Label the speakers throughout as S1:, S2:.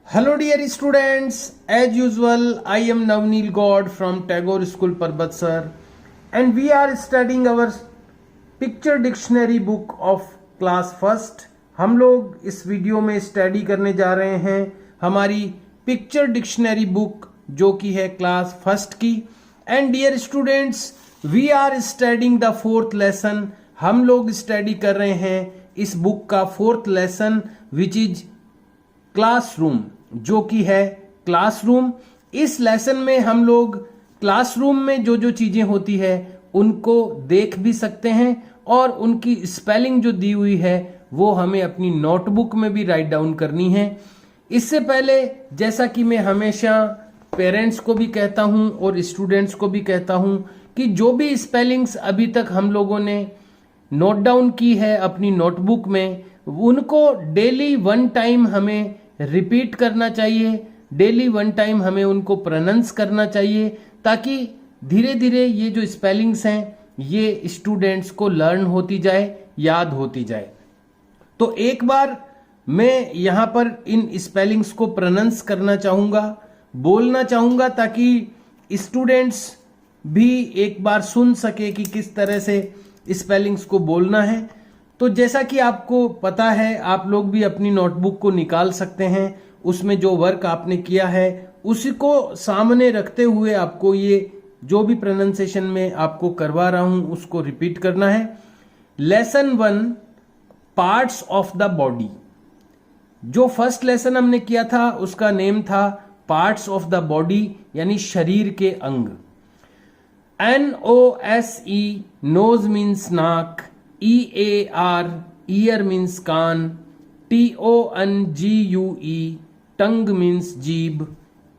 S1: Hello dear students, as usual I am Navneel God from Tagore School Parbatsar and we are studying our picture dictionary book of class first। हम लोग इस video में study करने जा रहे हैं हमारी पिक्चर डिक्शनरी बुक जो कि है क्लास फर्स्ट की। And dear students, we are studying the fourth lesson. हम लोग स्टडी कर रहे हैं इस बुक का fourth lesson which is classroom, जो कि है क्लासरूम। इस लेसन में हम लोग क्लासरूम में जो जो चीजें होती है उनको देख भी सकते हैं और उनकी स्पेलिंग जो दी हुई है वो हमें अपनी नोटबुक में भी राइट डाउन करनी है। इससे पहले जैसा कि मैं हमेशा पेरेंट्स को भी कहता हूं और स्टूडेंट्स को भी कहता हूं कि जो भी स्पेलिंग्स अभी तक हम लोगों ने नोट डाउन की है अपनी नोटबुक में, उनको डेली वन टाइम हमें रिपीट करना चाहिए, डेली वन टाइम हमें उनको प्रोनाउंस करना चाहिए ताकि धीरे धीरे ये जो स्पेलिंग्स हैं ये स्टूडेंट्स को लर्न होती जाए, याद होती जाए। तो एक बार मैं यहाँ पर इन स्पेलिंग्स को प्रोनाउंस करना चाहूँगा, बोलना चाहूँगा ताकि स्टूडेंट्स भी एक बार सुन सके कि किस तरह से स्पेलिंग्स को बोलना है। तो जैसा कि आपको पता है, आप लोग भी अपनी नोटबुक को निकाल सकते हैं, उसमें जो वर्क आपने किया है उसी को सामने रखते हुए आपको ये जो भी प्रोनाउंसिएशन में आपको करवा रहा हूं उसको रिपीट करना है। Lesson 1, parts of the body. जो फर्स्ट लेसन हमने किया था उसका नेम था पार्ट्स ऑफ द बॉडी, यानी शरीर के अंग। NOSE, नोज मीन्स नाक। EAR, ईयर मीन्स कान। TONGUE, टंग मीन्स जीभ।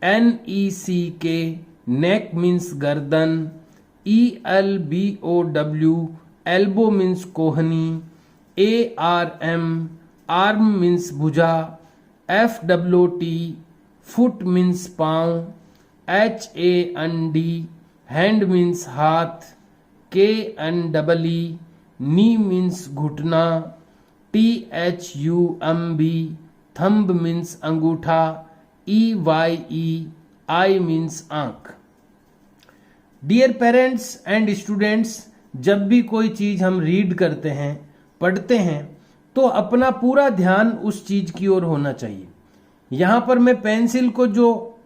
S1: NECK, नेक मीन्स गर्दन। ELBOW, एल्बो मीन्स कोहनी। ARM, आर्म मीन्स भुजा। FWT, फुट मीन्स पाँव। HAND, हैंड मीन्स हाथ। KNEE, नी मीन्स घुटना। THUMB, थंब मीन्स अंगूठा। EYE, आई मीन्स आंख। डियर पेरेंट्स एंड स्टूडेंट्स, जब भी कोई चीज हम रीड करते हैं, पढ़ते हैं, तो अपना पूरा ध्यान उस चीज की ओर होना चाहिए। यहां पर मैं पेंसिल को जो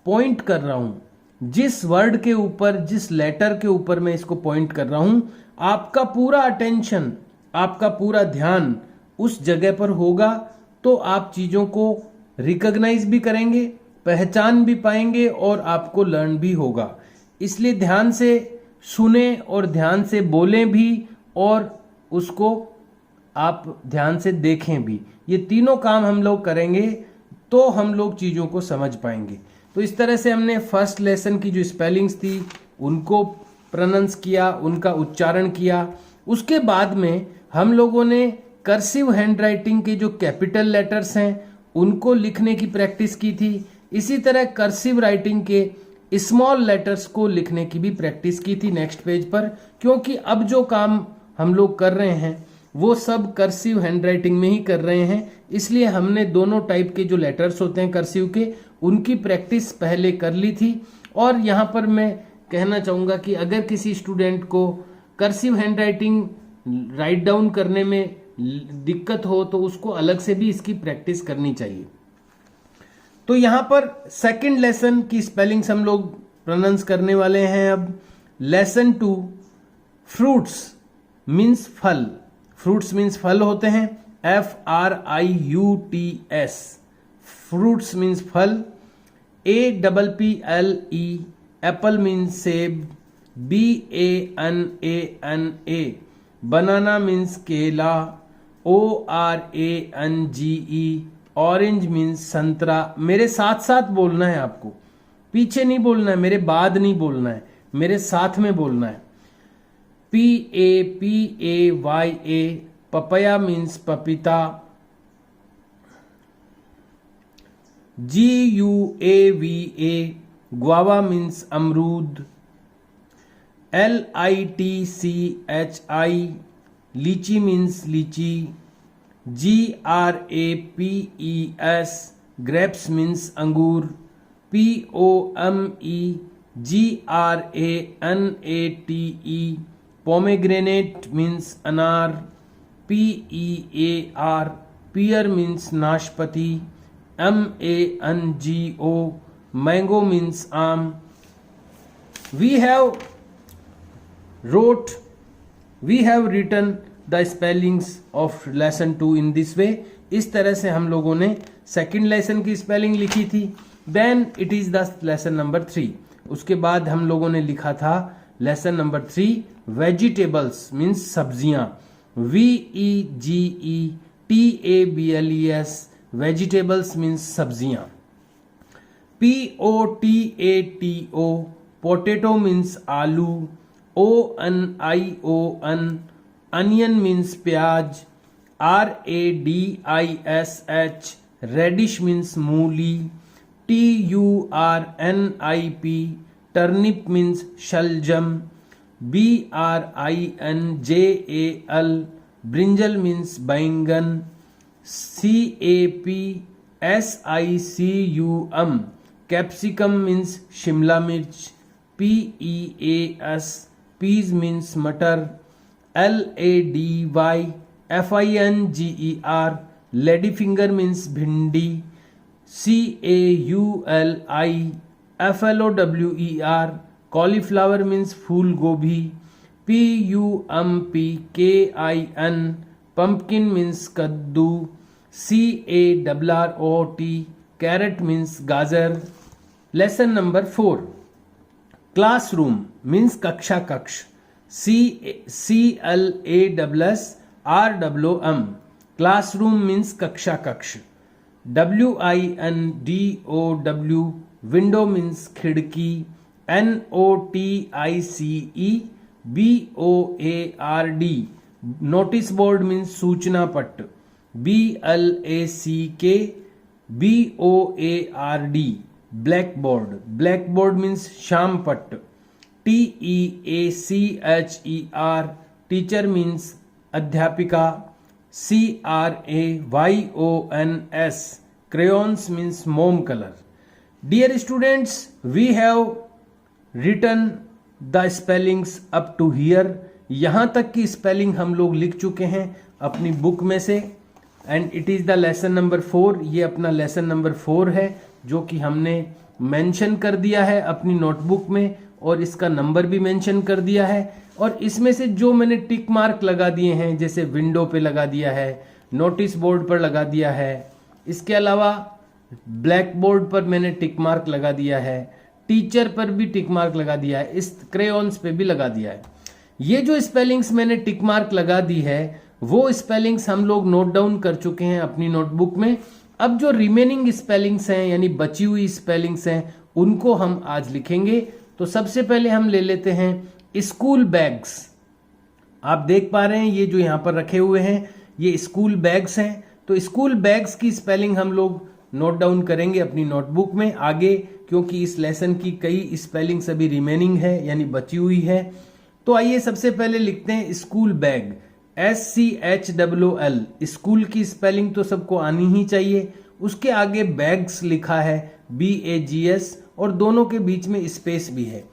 S1: पॉइंट कर रहा हूं, जिस वर्ड के ऊपर, जिस लेटर के ऊपर मैं इसको पॉइंट कर रहा हूं, आपका पूरा अटेंशन, आपका पूरा ध्यान उस जगह पर होगा तो आप चीजों को रिकॉग्नाइज भी करेंगे, पहचान भी पाएंगे और आपको लर्न भी होगा। इसलिए ध्यान से सुने और ध्यान से बोलें भी और उसको आप ध्यान से देखें भी। ये तीनों काम हम लोग करेंगे तो हम लोग चीजों को समझ पाएंगे। तो इस तरह से हमने फर्स्ट लेसन की जो स्पेलिंग्स थी उनको प्रोनाउंस किया, उनका उच्चारण किया। उसके बाद में हम लोगों ने कर्सिव हैंडराइटिंग के जो कैपिटल लेटर्स हैं उनको लिखने की प्रैक्टिस की थी। इसी तरह कर्सिव राइटिंग के स्मॉल लेटर्स को लिखने की भी प्रैक्टिस की थी नेक्स्ट पेज पर, क्योंकि अब जो काम हम लोग कर रहे हैं वो सब कर्सिव हैंडराइटिंग में ही कर रहे हैं। इसलिए हमने दोनों टाइप के जो लेटर्स होते हैं कर्सिव के, उनकी प्रैक्टिस पहले कर ली थी। और यहाँ पर मैं कहना चाहूँगा कि अगर किसी स्टूडेंट को कर्सिव हैंडराइटिंग राइट डाउन करने में दिक्कत हो तो उसको अलग से भी इसकी प्रैक्टिस करनी चाहिए। तो यहाँ पर सेकंड लेसन की स्पेलिंग्स हम लोग प्रोनाउंस करने वाले हैं। अब लेसन 2, फ्रूट्स मीन्स फल। फ्रूट्स मीन्स फल होते हैं, FRIUTS, फ्रूट्स मीन्स फल। APPLE, एप्पल मीन्स सेब। BANANA, बनाना मीन्स केला। ORANGE, ऑरेंज मीन्स संतरा। मेरे साथ साथ बोलना है आपको, पीछे नहीं बोलना है, मेरे बाद नहीं बोलना है, मेरे साथ में बोलना है। PAPAYA, पपया मीन्स पपीता। GUAVA, गुआवा मीन्स अमरूद। LITCHI, लीची मीन्स लीची। GRAPES, grapes means अंगूर, POMEGRANATE, pomegranate means अनार, PEAR, pear means नाशपाती, MANGO, mango means आम. We have written the spellings of lesson 2 in this way. इस तरह से हम लोगों ने सेकंड लेसन की स्पेलिंग लिखी थी. Then it is the lesson number 3. उसके बाद हम लोगों ने लिखा था लेसन नंबर 3 वेजिटेबल्स मीन्स सब्जियां, VEGETABLES, वेजिटेबल्स मीन्स सब्जियां. POTATO, पोटैटो मीन्स आलू, ONION, अनियन मीन्स प्याज, RADISH, रेडिश मीन्स मूली, TURNIP, टर्निप मीन्स शलजम, BRINJAL, ब्रिंजल मीन्स बैंगन, CAPSICUM, कैप्सिकम मीन्स शिमला मिर्च, PEAS, पीज मीन्स मटर, LADYFINGER, लेडी फिंगर मीन्स भिंडी, CAULIFLOWER, कॉलीफ्लावर मीन्स फूल गोभी, PUMPKIN, पंपकिन मीन्स कद्दू, CARROT, कैरेट मीन्स गाजर. लेसन नंबर 4 क्लासरूम मीन्स कक्षा कक्ष, CLASSROOM, क्लासरूम मीन्स कक्षा कक्ष. WINDOW, विंडो मीन्स खिड़की, NOTICE, BOARD, notice board means सूचना पट, BLACK, BOARD, black board, black board means शाम पट, TEACHER, टीचर मीन्स अध्यापिका, CRAYONS, crayons means मोम colour. Dear students, we have written the spellings up to here. यहाँ तक की स्पेलिंग हम लोग लिख चुके हैं अपनी बुक में से. And it is the lesson number 4. ये अपना लेसन नंबर 4 है जो कि हमने मेंशन कर दिया है अपनी नोटबुक में, और इसका नंबर भी मेंशन कर दिया है. और इसमें से जो मैंने टिक मार्क लगा दिए हैं, जैसे विंडो पे लगा दिया है, नोटिस बोर्ड पर लगा दिया है, इसके अलावा ब्लैक बोर्ड पर मैंने टिक मार्क लगा दिया है, टीचर पर भी टिक मार्क लगा दिया है, इस क्रेयॉन्स पे भी लगा दिया है. ये जो स्पेलिंग्स मैंने टिक मार्क लगा दी है वो स्पेलिंग्स हम लोग नोट डाउन कर चुके हैं अपनी नोटबुक में. अब जो रिमेनिंग स्पेलिंग्स हैं यानी बची हुई स्पेलिंग्स हैं उनको हम आज लिखेंगे. तो सबसे पहले हम ले लेते हैं स्कूल बैग्स. आप देख पा रहे हैं ये जो यहाँ पर रखे हुए हैं ये स्कूल बैग्स हैं. तो स्कूल बैग्स की स्पेलिंग हम लोग नोट डाउन करेंगे अपनी नोटबुक में आगे, क्योंकि इस लेसन की कई स्पेलिंग्स अभी रिमेनिंग है यानी बची हुई है. तो आइए सबसे पहले लिखते हैं स्कूल बैग, SCHOOL. स्कूल की स्पेलिंग तो सबको आनी ही चाहिए. उसके आगे बैग्स लिखा है BAGS और दोनों के बीच में स्पेस भी है.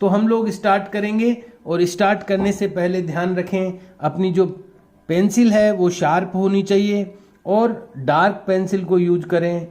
S1: तो हम लोग स्टार्ट करेंगे, और स्टार्ट करने से पहले ध्यान रखें अपनी जो पेंसिल है वो शार्प होनी चाहिए और डार्क पेंसिल को यूज करें,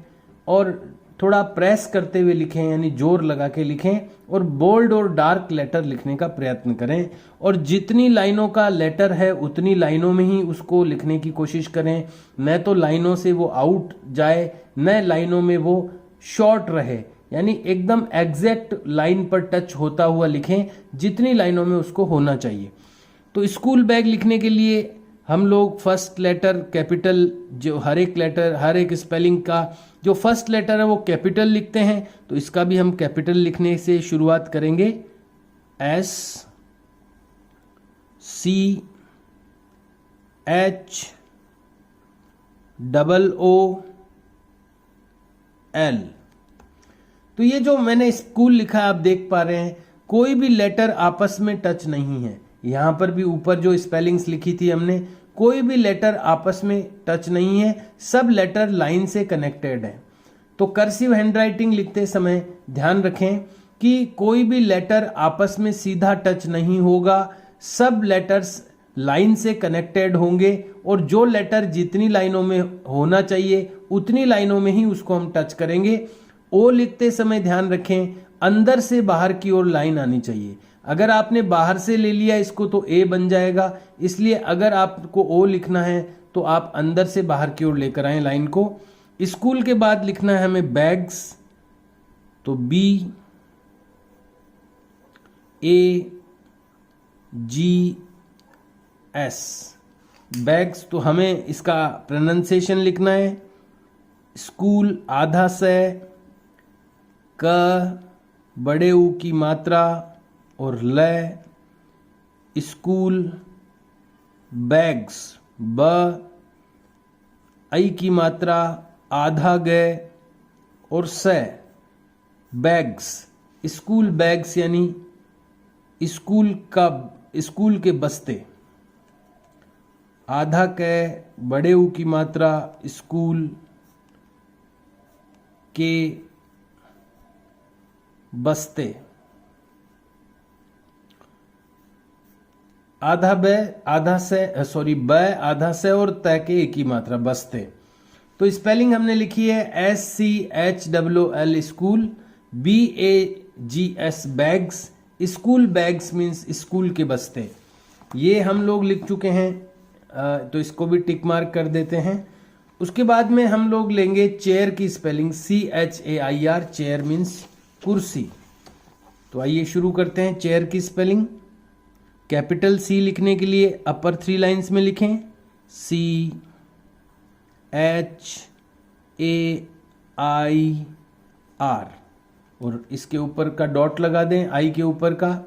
S1: और थोड़ा प्रेस करते हुए लिखें यानी जोर लगा के लिखें, और बोल्ड और डार्क लेटर लिखने का प्रयत्न करें. और जितनी लाइनों का लेटर है उतनी लाइनों में ही उसको लिखने की कोशिश करें, न तो लाइनों से वो आउट जाए न लाइनों में वो शॉर्ट रहे, यानी एकदम एग्जैक्ट लाइन पर टच होता हुआ लिखें जितनी लाइनों में उसको होना चाहिए. तो स्कूल बैग लिखने के लिए हम लोग फर्स्ट लेटर कैपिटल, जो हर एक लेटर हर एक स्पेलिंग का जो फर्स्ट लेटर है वो कैपिटल लिखते हैं. तो इसका भी हम कैपिटल लिखने से शुरुआत करेंगे. SCHOOL. तो ये जो मैंने स्कूल लिखा है आप देख पा रहे हैं कोई भी लेटर आपस में टच नहीं है. यहाँ पर भी ऊपर जो स्पेलिंग्स लिखी थी हमने, कोई भी लेटर आपस में टच नहीं है, सब लेटर लाइन से कनेक्टेड है. तो कर्सिव हैंडराइटिंग लिखते समय ध्यान रखें कि कोई भी लेटर आपस में सीधा टच नहीं होगा, सब लेटर्स लाइन से कनेक्टेड होंगे और जो लेटर जितनी लाइनों में होना चाहिए उतनी लाइनों में ही उसको हम टच करेंगे। ओ लिखते समय ध्यान रखें अंदर से बाहर की ओर लाइन आनी चाहिए। अगर आपने बाहर से ले लिया इसको तो ए बन जाएगा, इसलिए अगर आपको ओ लिखना है तो आप अंदर से बाहर की ओर लेकर आए लाइन को। स्कूल के बाद लिखना है हमें बैग्स, तो बी ए जी एस, बैग्स। तो हमें इसका प्रोनाउंसिएशन लिखना है स्कूल आधा से, क बड़े ऊ की मात्रा और ल, स्कूल, बैग्स ब, आई की मात्रा आधा ग और स, बैग्स। स्कूल बैग्स यानी स्कूल के बस्ते, आधा क बड़े ऊ की मात्रा स्कूल के बस्ते, आधा ब आधा से सॉरी ब आधा से और तय के एक ही मात्रा बस्ते। तो स्पेलिंग हमने लिखी है SCHOOL school, BAGS bags, school bags means school के बस्ते। ये हम लोग लिख चुके हैं, तो इसको भी टिक मार्क कर देते हैं। उसके बाद में हम लोग लेंगे चेयर की स्पेलिंग CHAIR, चेयर मीन्स कुर्सी। तो आइए शुरू करते हैं चेयर की स्पेलिंग। कैपिटल C लिखने के लिए अपर 3 लाइंस में लिखें CHAIR और इसके ऊपर का डॉट लगा दें आई के ऊपर का।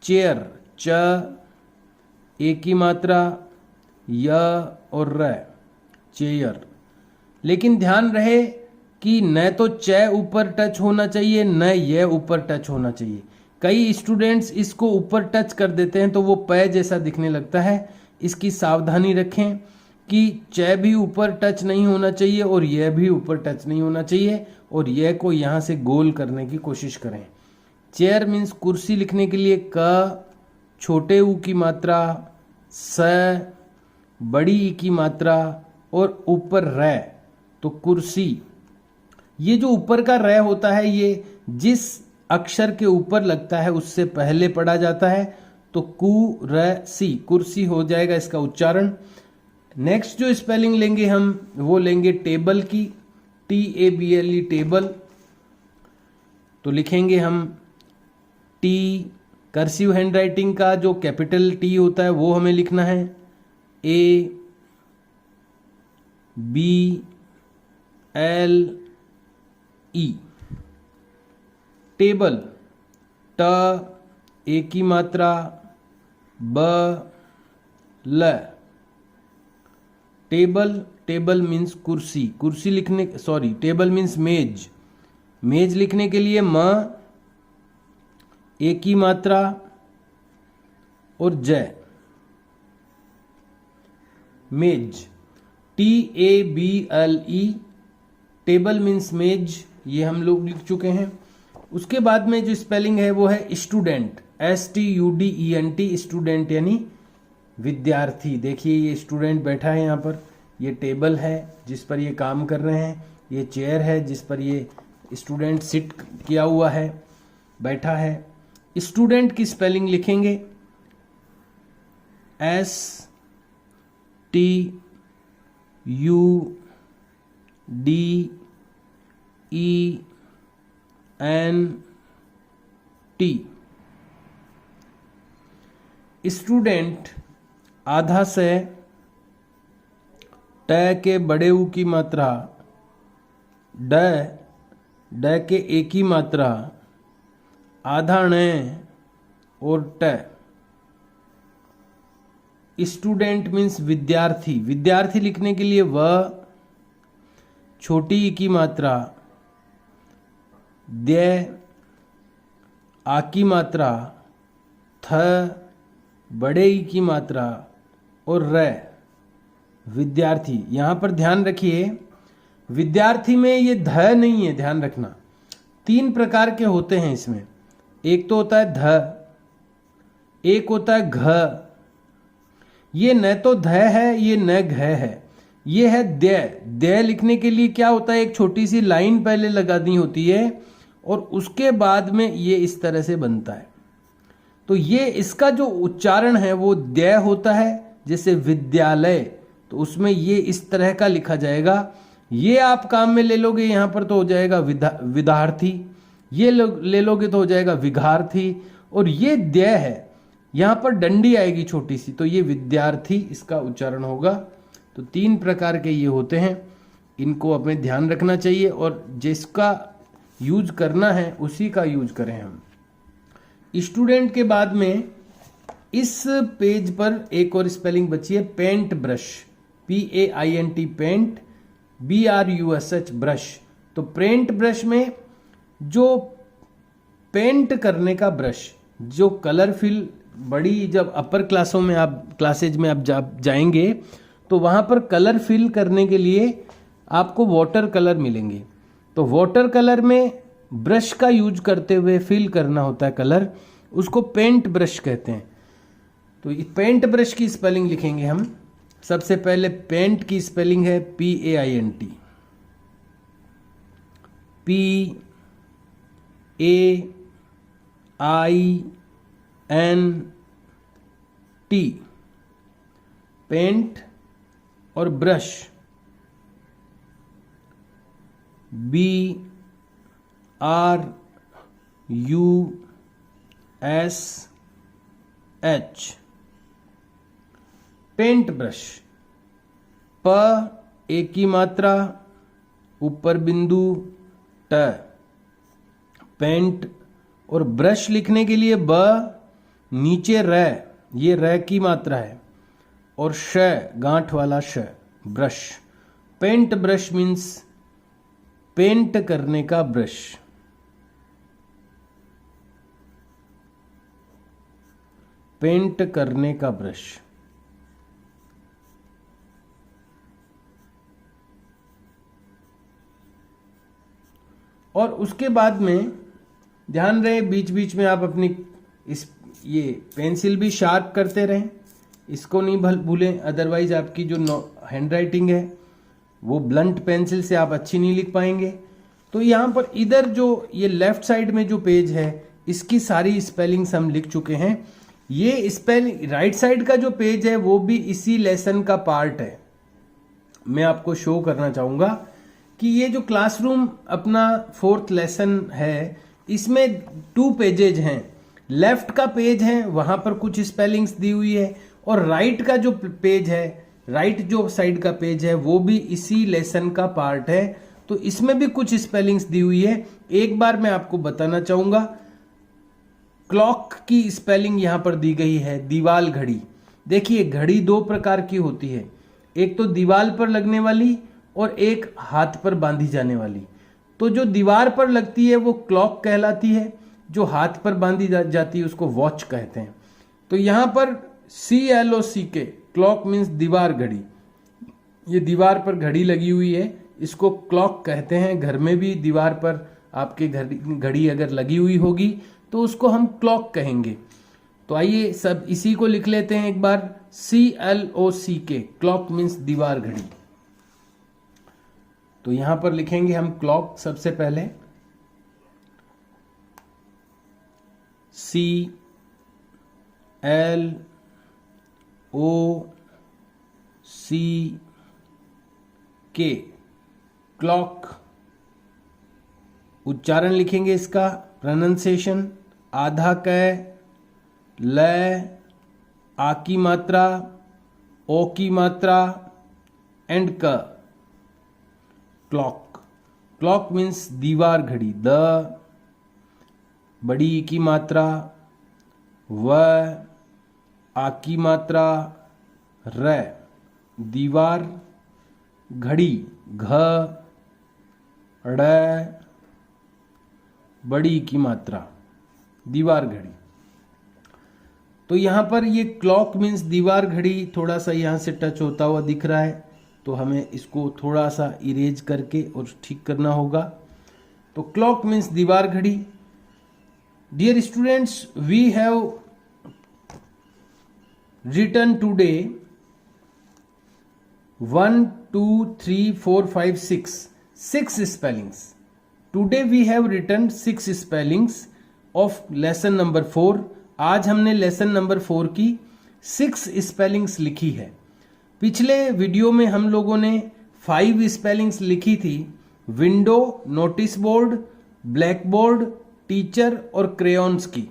S1: चेयर च एक की मात्रा य और र, चेयर। लेकिन ध्यान रहे कि न तो च ऊपर टच होना चाहिए न ये ऊपर टच होना चाहिए। कई स्टूडेंट्स इसको ऊपर टच कर देते हैं तो वो प जैसा दिखने लगता है। इसकी सावधानी रखें कि च भी ऊपर टच नहीं होना चाहिए और यह भी ऊपर टच नहीं होना चाहिए, और यह को यहाँ से गोल करने की कोशिश करें। चेयर मीन्स कुर्सी लिखने के लिए क छोटे ऊ की मात्रा स, बड़ी ई की मात्रा और ऊपर र, तो कुर्सी। ये जो ऊपर का र होता है ये जिस अक्षर के ऊपर लगता है उससे पहले पढ़ा जाता है, तो कुरसी, कुर्सी हो जाएगा इसका उच्चारण। नेक्स्ट जो स्पेलिंग लेंगे हम वो लेंगे टेबल की, TABLE टेबल। तो लिखेंगे हम टी, कर्सिव हैंडराइटिंग का जो कैपिटल टी होता है वो हमें लिखना है ABL E, टेबल ट एक की मात्रा ब ल, टेबल, टेबल मीन्स कुर्सी, कुर्सी लिखने सॉरी टेबल मीन्स मेज, मेज लिखने के लिए म एक की मात्रा और ज, मेज, TABLE, टेबल मीन्स मेज, ये हम लोग लिख चुके हैं। उसके बाद में जो स्पेलिंग है वो है स्टूडेंट, STUDENT, स्टूडेंट यानी विद्यार्थी। देखिए ये स्टूडेंट बैठा है यहाँ पर, ये टेबल है जिस पर ये काम कर रहे हैं, ये चेयर है जिस पर ये स्टूडेंट सिट किया हुआ है, बैठा है। स्टूडेंट की स्पेलिंग लिखेंगे STUDENT। स्टूडेंट आधा से ट के बड़े ऊ की मात्रा ड के एक ही मात्रा आधा ण और ट। स्टूडेंट मीन्स विद्यार्थी, विद्यार्थी लिखने के लिए व छोटी ई की मात्रा द्य आ की मात्रा थ बड़े ई की मात्रा और र, विद्यार्थी। यहाँ पर ध्यान रखिए विद्यार्थी में ये ध नहीं है, ध्यान रखना। 3 प्रकार के होते हैं इसमें। एक तो होता है ध, एक होता है घ। ये न तो ध है, ये न घ है, ये है द्य। द्य लिखने के लिए क्या होता है, एक छोटी सी लाइन पहले लगानी होती है और उसके बाद में ये इस तरह से बनता है। तो ये इसका जो उच्चारण है वो द्य होता है। जैसे विद्यालय, तो उसमें ये इस तरह का लिखा जाएगा। ये आप काम में ले लोगे, यहां पर तो हो जाएगा विद्यार्थी। ये ले लोगे तो हो जाएगा विघार्थी। और ये द्य है, यहां पर डंडी आएगी छोटी सी, तो ये विद्यार्थी इसका उच्चारण होगा। तो 3 प्रकार के ये होते हैं, इनको अपने ध्यान रखना चाहिए और जिसका यूज करना है उसी का यूज करें हम। स्टूडेंट के बाद में इस पेज पर एक और स्पेलिंग बची है, paint brush. PAINT paint, BRUSH brush. तो पेंट ब्रश में जो पेंट करने का ब्रश, जो कलरफिल, बड़ी जब अपर क्लासों में क्लासेज में आप जाएंगे तो वहां पर कलर फिल करने के लिए आपको वाटर कलर मिलेंगे। तो वाटर कलर में ब्रश का यूज करते हुए फिल करना होता है कलर, उसको पेंट ब्रश कहते हैं। तो पेंट ब्रश की स्पेलिंग लिखेंगे हम। सबसे पहले पेंट की स्पेलिंग है PAINT, PAINT, पेंट। और ब्रश BRUSH, पेंट ब्रश। प एक की मात्रा, ऊपर बिंदु, ट, पेंट। और ब्रश लिखने के लिए ब, नीचे र, ये र की मात्रा है, और श, गांठ वाला श, brush. Paint brush means paint करने का ब्रश। पेंट करने का ब्रश। और उसके बाद में ध्यान रहे, बीच बीच में आप अपनी ये पेंसिल भी शार्प करते रहें, इसको नहीं भूलें। अदरवाइज आपकी जो हैंड राइटिंग है वो ब्लंट पेंसिल से आप अच्छी नहीं लिख पाएंगे। तो यहाँ पर इधर जो ये लेफ्ट साइड में जो पेज है, इसकी सारी स्पेलिंग्स हम लिख चुके हैं। ये स्पेलिंग राइट साइड का जो पेज है वो भी इसी लेसन का पार्ट है। मैं आपको शो करना चाहूंगा कि ये जो क्लासरूम अपना 4th लेसन है, इसमें 2 पेजेज हैं। लेफ्ट का पेज है, वहां पर कुछ स्पेलिंग्स दी हुई है, और राइट का जो पेज है, राइट जो साइड का पेज है, वो भी इसी लेसन का पार्ट है। तो इसमें भी कुछ स्पेलिंग्स दी हुई है। एक बार मैं आपको बताना चाहूंगा, क्लॉक की स्पेलिंग यहां पर दी गई है, दीवाल घड़ी। देखिए, घड़ी 2 प्रकार की होती है, एक तो दीवार पर लगने वाली और एक हाथ पर बांधी जाने वाली। तो जो दीवार पर लगती है वो क्लॉक कहलाती है, जो हाथ पर बांधी जाती है उसको वॉच कहते हैं। तो यहां पर CLOCK, क्लॉक मीन्स दीवार घड़ी। ये दीवार पर घड़ी लगी हुई है, इसको क्लॉक कहते हैं। घर में भी दीवार पर आपके घड़ी अगर लगी हुई होगी तो उसको हम क्लॉक कहेंगे। तो आइए सब इसी को लिख लेते हैं एक बार, CLOCK, क्लॉक मीन्स दीवार घड़ी। तो यहां पर लिखेंगे हम क्लॉक सबसे पहले, CLOCK, क्लॉक। उच्चारण लिखेंगे इसका, प्रोनाउंसिएशन, आधा क, ल, आ की मात्रा, ओ की मात्रा एंड क, क्लॉक। क्लॉक मीन्स दीवार घड़ी। द, बड़ी ई की मात्रा, व, आ की मात्रा, र, दीवार घड़ी, घ, ड़, बड़ी की मात्रा, दीवार घड़ी। तो यहां पर ये क्लॉक मीन्स दीवार घड़ी थोड़ा सा यहां से टच होता हुआ दिख रहा है, तो हमें इसको थोड़ा सा इरेज करके और ठीक करना होगा। तो क्लॉक मीन्स दीवार घड़ी। Dear students, we have written today 1 2 3 4 5 6 spellings. Today we have written 6 spellings of lesson number 4. आज हमने लेसन नंबर 4 की 6 स्पेलिंग्स लिखी है। पिछले वीडियो में हम लोगों ने 5 स्पेलिंग्स लिखी थी, window, notice board, black board, teacher और क्रेयॉन्स की।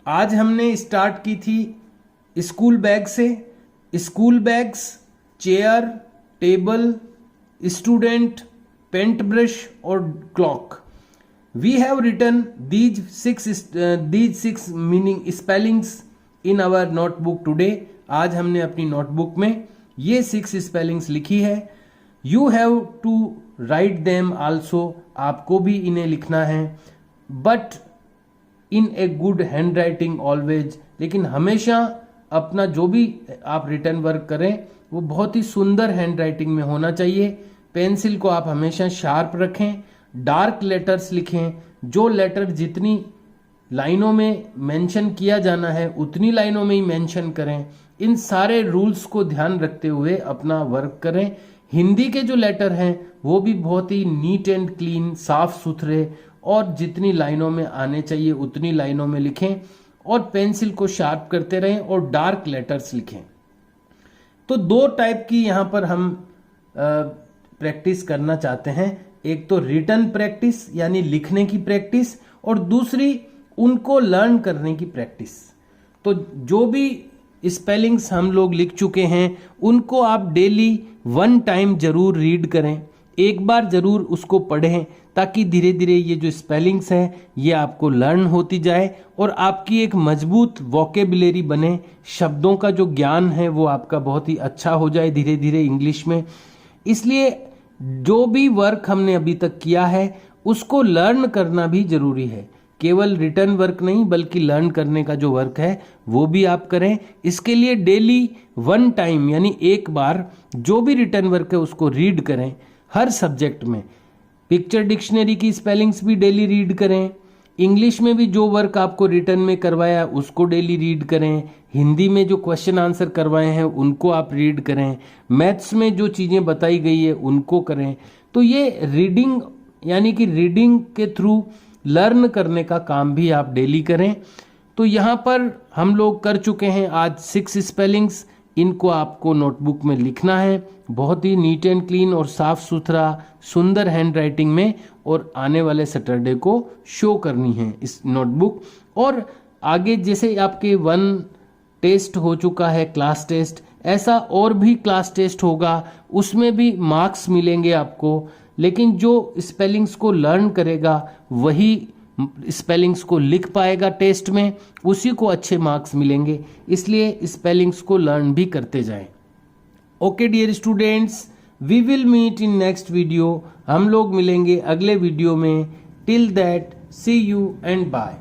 S1: आज हमने स्टार्ट की थी स्कूल बैग से। School bags, chair, table, student, paint brush और clock. We have written these six meaning spellings in our notebook today. आज हमने अपनी नोटबुक में ये 6 स्पेलिंग्स लिखी है। You have to write them also, आपको भी इन्हें लिखना है, but in a good handwriting always. लेकिन हमेशा अपना जो भी आप रिटर्न वर्क करें वो बहुत ही सुंदर हैंड राइटिंग में होना चाहिए। पेंसिल को आप हमेशा शार्प रखें, डार्क लेटर्स लिखें। जो लेटर जितनी लाइनों में मेंशन किया जाना है उतनी लाइनों में ही मेंशन करें। इन सारे रूल्स को ध्यान रखते हुए अपना वर्क करें। हिंदी के जो लेटर हैं वो भी बहुत ही नीट एंड क्लीन, साफ सुथरे और जितनी लाइनों में आने चाहिए उतनी लाइनों में लिखें और पेंसिल को शार्प करते रहें और डार्क लेटर्स लिखें। तो 2 टाइप की यहाँ पर हम प्रैक्टिस करना चाहते हैं। एक तो रिटन प्रैक्टिस यानी लिखने की प्रैक्टिस, और दूसरी उनको लर्न करने की प्रैक्टिस। तो जो भी स्पेलिंग्स हम लोग लिख चुके हैं उनको आप डेली 1 टाइम जरूर रीड करें, एक बार जरूर उसको पढ़ें, ताकि धीरे धीरे ये जो स्पेलिंग्स हैं ये आपको लर्न होती जाए और आपकी एक मजबूत वोकेबुलरी बने। शब्दों का जो ज्ञान है वो आपका बहुत ही अच्छा हो जाए धीरे धीरे इंग्लिश में। इसलिए जो भी वर्क हमने अभी तक किया है उसको लर्न करना भी जरूरी है। केवल रिटर्न वर्क नहीं बल्कि लर्न करने का जो वर्क है वो भी आप करें। इसके लिए डेली 1 टाइम यानी एक बार जो भी रिटर्न वर्क है उसको रीड करें। हर सब्जेक्ट में पिक्चर डिक्शनरी की स्पेलिंग्स भी डेली रीड करें। इंग्लिश में भी जो वर्क आपको रिटर्न में करवाया उसको डेली रीड करें। हिंदी में जो क्वेश्चन आंसर करवाए हैं उनको आप रीड करें। मैथ्स में जो चीज़ें बताई गई है उनको करें। तो ये रीडिंग यानी कि रीडिंग के थ्रू लर्न करने का काम भी आप डेली करें। तो यहाँ पर हम लोग कर चुके हैं आज 6 स्पेलिंग्स। इनको आपको नोटबुक में लिखना है बहुत ही नीट एंड क्लीन और साफ सुथरा सुंदर हैंड राइटिंग में, और आने वाले सैटरडे को शो करनी है इस नोटबुक। और आगे जैसे आपके 1 टेस्ट हो चुका है क्लास टेस्ट, ऐसा और भी क्लास टेस्ट होगा, उसमें भी मार्क्स मिलेंगे आपको। लेकिन जो स्पेलिंग्स को लर्न करेगा वही स्पेलिंग्स को लिख पाएगा टेस्ट में, उसी को अच्छे मार्क्स मिलेंगे। इसलिए स्पेलिंग्स को लर्न भी करते जाएं। Okay dear students, we will meet in next video. हम लोग मिलेंगे अगले वीडियो में। Till that see you and bye.